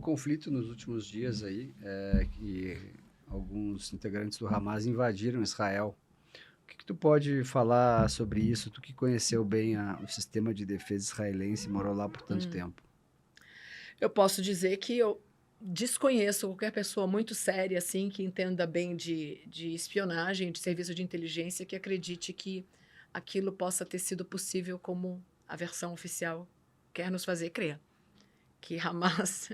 conflito nos últimos dias aí, que alguns integrantes do Hamas invadiram Israel. O que tu pode falar sobre isso? Tu que conheceu bem o sistema de defesa israelense e morou lá por tanto tempo. Eu posso dizer que eu desconheço qualquer pessoa muito séria, assim, que entenda bem de espionagem, de serviço de inteligência, que acredite que aquilo possa ter sido possível como a versão oficial quer nos fazer crer. Que Hamas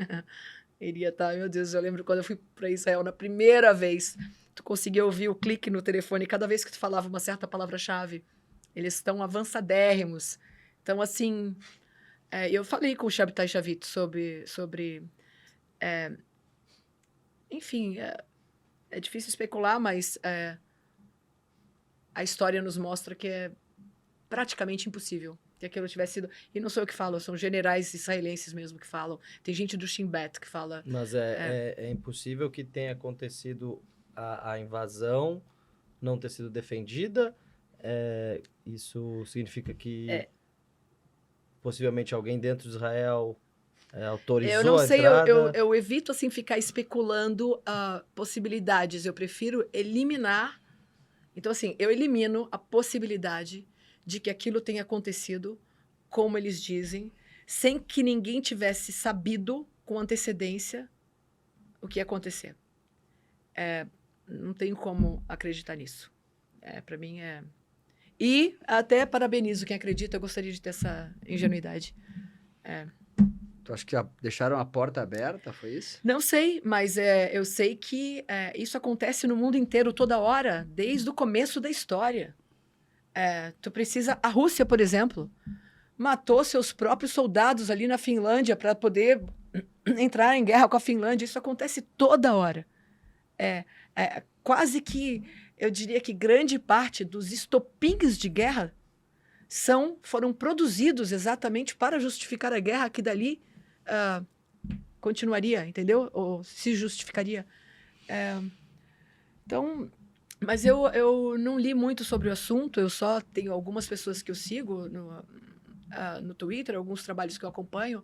iria estar... Meu Deus, eu lembro quando eu fui para Israel na primeira vez, tu conseguia ouvir o clique no telefone cada vez que tu falava uma certa palavra-chave. Eles estão avançadérrimos. Então, assim... eu falei com o Shabtai Shavit sobre enfim, é difícil especular, mas a história nos mostra que é praticamente impossível que aquilo tivesse sido... E não sou eu que falo, são generais israelenses mesmo que falam. Tem gente do Shin Bet que fala... Mas é impossível que tenha acontecido a invasão, não ter sido defendida. Isso significa que possivelmente alguém dentro de Israel autorizou eu não sei, a entrada? eu evito assim ficar especulando possibilidades. Eu prefiro eliminar. Então, assim, eu elimino a possibilidade de que aquilo tenha acontecido, como eles dizem, sem que ninguém tivesse sabido com antecedência o que ia acontecer. Não tenho como acreditar nisso. Para mim é... E até parabenizo quem acredita, eu gostaria de ter essa ingenuidade. Tu acha que deixaram a porta aberta, foi isso? Não sei, mas eu sei que isso acontece no mundo inteiro toda hora, desde o começo da história. Tu precisa... A Rússia, por exemplo, matou seus próprios soldados ali na Finlândia para poder entrar em guerra com a Finlândia. Isso acontece toda hora. Quase que, eu diria que grande parte dos estopins de guerra foram produzidos exatamente para justificar a guerra, que dali continuaria, entendeu? Ou se justificaria. Então, mas eu não li muito sobre o assunto, eu só tenho algumas pessoas que eu sigo no Twitter, alguns trabalhos que eu acompanho,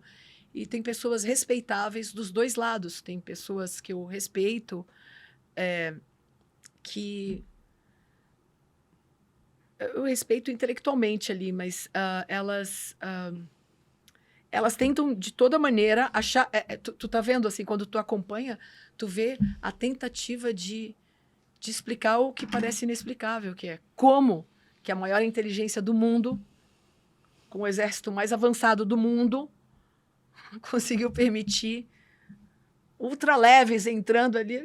e tem pessoas respeitáveis dos dois lados. Tem pessoas que eu respeito, que eu respeito intelectualmente ali, mas elas tentam de toda maneira achar... tu tá vendo, assim, quando tu acompanha, tu vê a tentativa de explicar o que parece inexplicável, que é como que a maior inteligência do mundo, com o exército mais avançado do mundo, conseguiu permitir ultraleves entrando ali.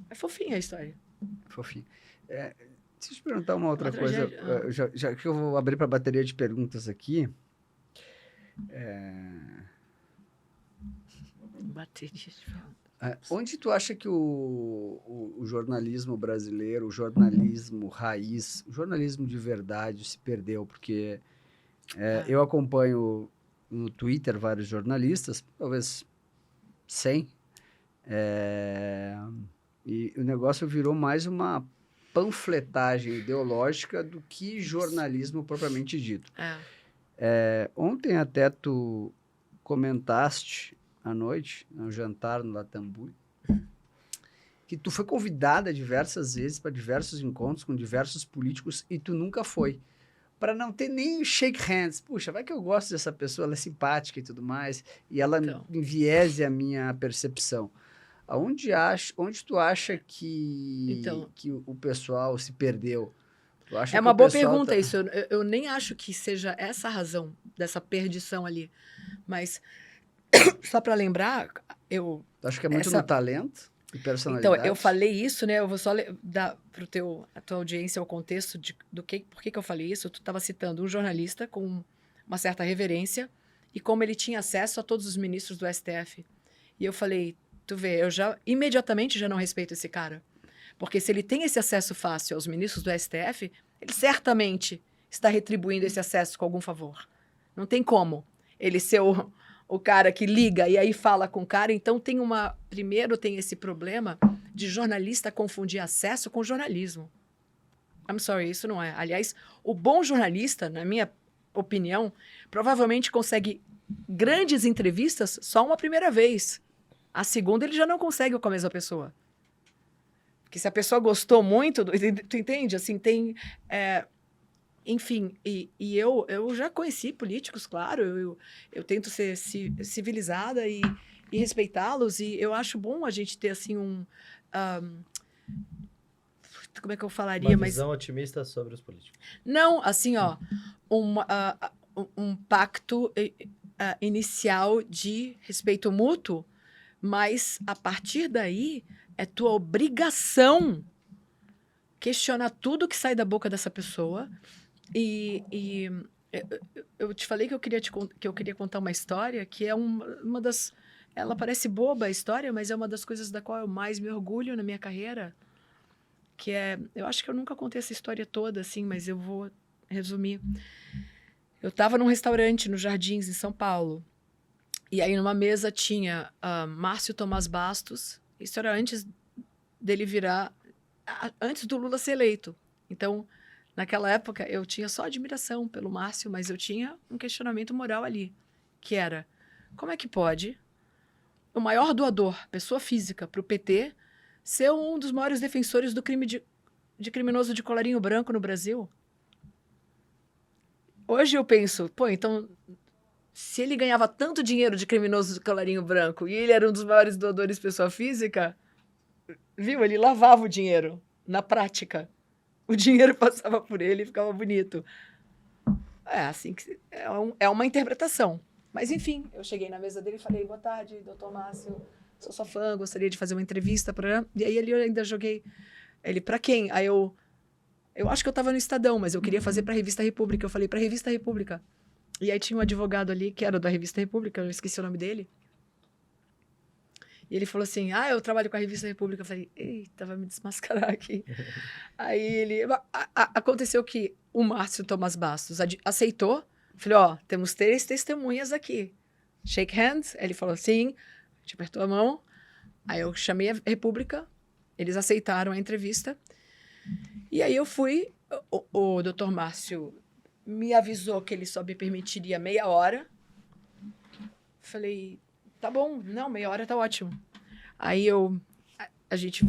É fofinha a história. Fofinho. Deixa eu te perguntar uma outra coisa. Já que eu vou abrir para a bateria de perguntas aqui. Bateria de perguntas. Onde tu acha que o jornalismo brasileiro, o jornalismo raiz, o jornalismo de verdade se perdeu? Porque eu acompanho no Twitter vários jornalistas, talvez 100, e o negócio virou mais uma panfletagem ideológica do que jornalismo propriamente dito. Ontem até tu comentaste à noite, no jantar no Latambu, que tu foi convidada diversas vezes para diversos encontros com diversos políticos e tu nunca foi. Para não ter nem shake hands. Puxa, vai que eu gosto dessa pessoa, ela é simpática e tudo mais, e ela enviese a minha percepção. Onde tu acha que o pessoal se perdeu? Tu acha É que uma o boa pessoal pergunta isso. Eu nem acho que seja essa a razão dessa perdição ali. Mas, só para lembrar, Tu acha que é muito no talento e personalidade? Então, eu falei isso, né? Eu vou só dar para a tua audiência o contexto por que eu falei isso. Tu estava citando um jornalista com uma certa reverência e como ele tinha acesso a todos os ministros do STF. E eu falei, tu vê, eu imediatamente já não respeito esse cara. Porque se ele tem esse acesso fácil aos ministros do STF, ele certamente está retribuindo esse acesso com algum favor. Não tem como ele ser o cara que liga e aí fala com o cara. Então, primeiro tem esse problema de jornalista confundir acesso com jornalismo. I'm sorry, isso não é. Aliás, o bom jornalista, na minha opinião, provavelmente consegue grandes entrevistas só uma primeira vez. A segunda ele já não consegue com a mesma pessoa. Porque se a pessoa gostou muito, tu entende? Assim, tem... enfim, e eu já conheci políticos, claro, eu tento ser civilizada e respeitá-los, e eu acho bom a gente ter, assim, como é que eu falaria? Uma visão otimista sobre os políticos. Não, assim, ó, um pacto inicial de respeito mútuo, mas a partir daí é tua obrigação questionar tudo que sai da boca dessa pessoa. E eu te falei que eu queria contar uma história que é uma das... Ela parece boba a história, mas é uma das coisas da qual eu mais me orgulho na minha carreira. Que é... Eu acho que eu nunca contei essa história toda, assim, mas eu vou resumir. Eu estava num restaurante no Jardins, em São Paulo. E aí, numa mesa, tinha Márcio Tomás Bastos. Isso era antes dele virar... Antes do Lula ser eleito. Então... Naquela época, eu tinha só admiração pelo Márcio, mas eu tinha um questionamento moral ali, que era, como é que pode o maior doador, pessoa física, para o PT, ser um dos maiores defensores do crime de criminoso de colarinho branco no Brasil? Hoje eu penso, pô, então, se ele ganhava tanto dinheiro de criminoso de colarinho branco e ele era um dos maiores doadores pessoa física, viu? Ele lavava o dinheiro, na prática. O dinheiro passava por ele e ficava bonito. Assim que é uma interpretação. Mas, enfim, eu cheguei na mesa dele e falei, boa tarde, doutor Márcio, sou sua fã, gostaria de fazer uma entrevista. E aí eu ainda joguei ele, pra quem? Aí eu acho que eu tava no Estadão, mas eu queria fazer pra Revista República. Eu falei, pra Revista República. E aí tinha um advogado ali, que era da Revista República, eu esqueci o nome dele. E ele falou assim, eu trabalho com a Revista República. Eu falei, eita, vai me desmascarar aqui. Aí ele... Aconteceu que o Márcio Tomás Bastos aceitou. Falei, temos 3 testemunhas aqui. Shake hands. Ele falou, sim. A gente apertou a mão. Aí eu chamei a República. Eles aceitaram a entrevista. E aí eu fui... O doutor Márcio me avisou que ele só me permitiria meia hora. Falei... Tá bom, não, meia hora tá ótimo. Aí a gente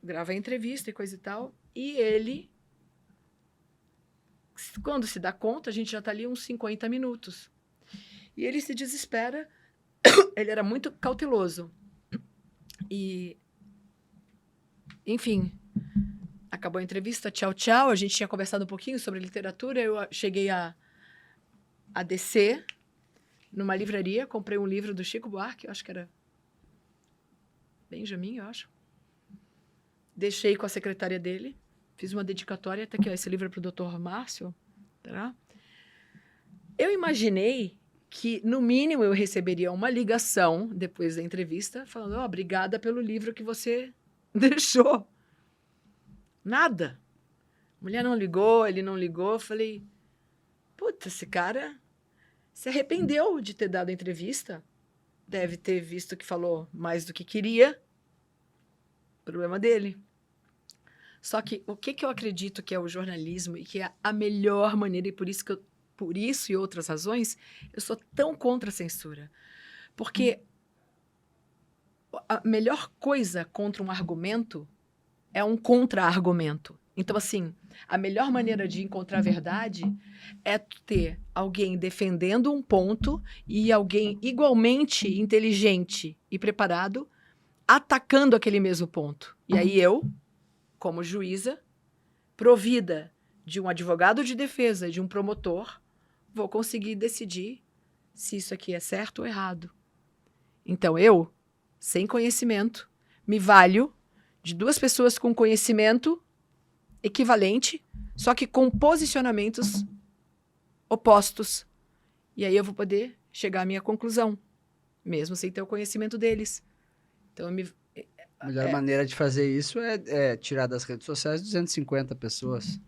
grava a entrevista e coisa e tal, e ele, quando se dá conta, a gente já tá ali uns 50 minutos. E ele se desespera, ele era muito cauteloso. E, enfim, acabou a entrevista, tchau, tchau, a gente tinha conversado um pouquinho sobre literatura, eu cheguei a descer numa livraria, comprei um livro do Chico Buarque, eu acho que era Benjamin, eu acho. Deixei com a secretária dele, fiz uma dedicatória, até que esse livro é para o Dr. Márcio. Tá? Eu imaginei que, no mínimo, eu receberia uma ligação depois da entrevista, falando, obrigada pelo livro que você deixou. Nada. A mulher não ligou, ele não ligou, eu falei, puta, esse cara... se arrependeu de ter dado a entrevista, deve ter visto que falou mais do que queria, problema dele. Só que o que eu acredito que é o jornalismo e que é a melhor maneira, e por isso e outras razões, eu sou tão contra a censura. Porque a melhor coisa contra um argumento é um contra-argumento. Então, assim, a melhor maneira de encontrar a verdade é ter alguém defendendo um ponto e alguém igualmente inteligente e preparado atacando aquele mesmo ponto. E aí eu, como juíza, provida de um advogado de defesa, de um promotor, vou conseguir decidir se isso aqui é certo ou errado. Então eu, sem conhecimento, me valho de 2 pessoas com conhecimento equivalente, só que com posicionamentos opostos. E aí eu vou poder chegar à minha conclusão, mesmo sem ter o conhecimento deles. Então, a melhor maneira de fazer isso é tirar das redes sociais 250 pessoas.